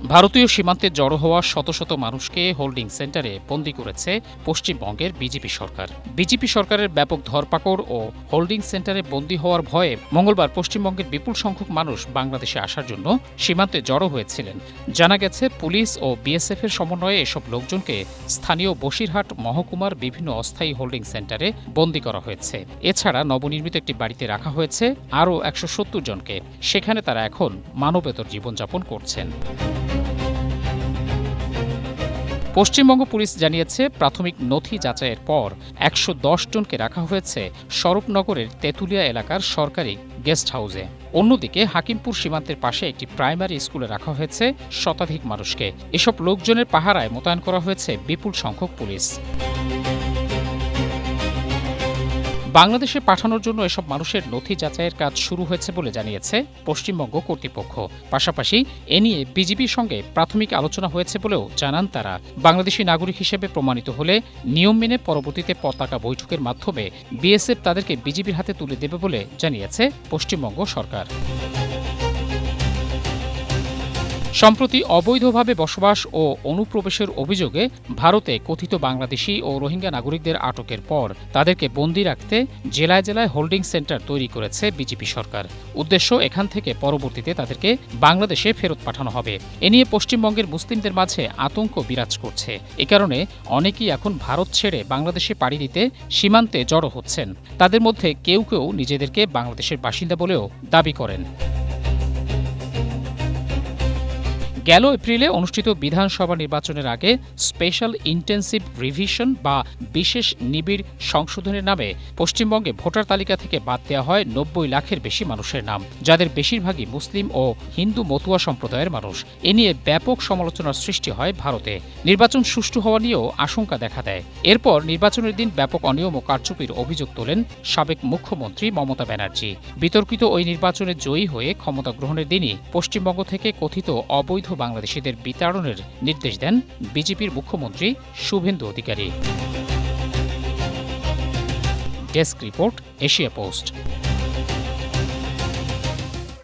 ভারতীয় সীমান্তে জড়ো হওয়া শত শত মানুষকে হোল্ডিং সেন্টারে বন্দী করেছে পশ্চিমবঙ্গের বিজেপি সরকার। বিজেপি সরকারের ব্যাপক ধরপাকড় ও হোল্ডিং সেন্টারে বন্দী হওয়ার ভয়ে মঙ্গলবার পশ্চিমবঙ্গের বিপুল সংখ্যক মানুষ বাংলাদেশে আসার জন্য সীমান্তে জড়ো হয়েছিলেন। জানা গেছে, পুলিশ ও বিএসএফ এর সমন্বয়ে এসব লোকজনকে স্থানীয় বসিরহাট মহকুমার বিভিন্ন অস্থায়ী হোল্ডিং সেন্টারে বন্দী করা হয়েছে। এছাড়া নবনির্মিত একটি বাড়িতে রাখা হয়েছে আরও ১৭০ জনকে। সেখানে তারা এখন মানবেতর জীবনযাপন করছেন। পশ্চিমবঙ্গ পুলিশ জানিয়েছে, প্রাথমিক নথি যাচাইয়ের পর ১১০ জনকে রাখা হয়েছে স্বরূপনগরের তেঁতুলিয়া এলাকার সরকারি গেস্ট হাউসে। অন্যদিকে হাকিমপুর সীমান্তের পাশে একটি প্রাইমারি স্কুলে রাখা হয়েছে শতাধিক মানুষকে। এসব লোকজনের পাহারায় মোতায়েন করা হয়েছে বিপুল সংখ্যক পুলিশ। বাংলাদেশে পাঠানোর জন্য এসব মানুষের নথি যাচাইয়ের কাজ শুরু হয়েছে বলে জানিয়েছে পশ্চিমবঙ্গ কর্তৃপক্ষ। পাশাপাশি এ নিয়ে বিজিবির সঙ্গে প্রাথমিক আলোচনা হয়েছে বলেও জানান তারা। বাংলাদেশি নাগরিক হিসেবে প্রমাণিত হলে নিয়ম মেনে পরবর্তীতে পতাকা বৈঠকের মাধ্যমে বিএসএফ তাদেরকে বিজিবির হাতে তুলে দেবে বলে জানিয়েছে পশ্চিমবঙ্গ সরকার। সম্প্রতি অবৈধভাবে বসবাস ও অনুপ্রবেশের অভিযোগে ভারতে কথিত বাংলাদেশি ও রোহিঙ্গা নাগরিকদের আটকের পর তাদেরকে বন্দী রাখতে জেলায় জেলায় হোল্ডিং সেন্টার তৈরি করেছে বিজেপি সরকার। উদ্দেশ্য, এখান থেকে পরবর্তীতে তাদেরকে বাংলাদেশে ফেরত পাঠানো হবে। এ নিয়ে পশ্চিমবঙ্গের মুসলিমদের মাঝে আতঙ্ক বিরাজ করছে। এ কারণে অনেকেই এখন ভারত ছেড়ে বাংলাদেশে পাড়ি দিতে সীমান্তে জড়ো হচ্ছেন। তাদের মধ্যে কেউ কেউ নিজেদেরকে বাংলাদেশের বাসিন্দা বলেও দাবি করেন। গেল এপ্রিলে অনুষ্ঠিত বিধানসভা নির্বাচনের আগে স্পেশাল ইন্টেন্সিভ রিভিশন বা বিশেষ নিবিড় সংশোধনের নামে পশ্চিমবঙ্গে ভোটার তালিকা থেকে বাদ দেওয়া হয় ৯০ লাখের বেশি মানুষের নাম, যাদের বেশিরভাগই মুসলিম ও হিন্দু মতুয়া সম্প্রদায়ের মানুষ। এ নিয়ে ব্যাপক সমালোচনার সৃষ্টি হয় ভারতে। নির্বাচন সুষ্ঠু হওয়া নিয়েও আশঙ্কা দেখা দেয়। এরপর নির্বাচনের দিন ব্যাপক অনিয়ম ও কারচুপির অভিযোগ তোলেন সাবেক মুখ্যমন্ত্রী মমতা ব্যানার্জি। বিতর্কিত ওই নির্বাচনে জয়ী হয়ে ক্ষমতা গ্রহণের দিনই পশ্চিমবঙ্গ থেকে কথিত অবৈধ বাংলাদেশিদের বিতাড়নের নির্দেশ দেন বিজেপির মুখ্যমন্ত্রী Suvendu Adhikari. Desk report, Asia post.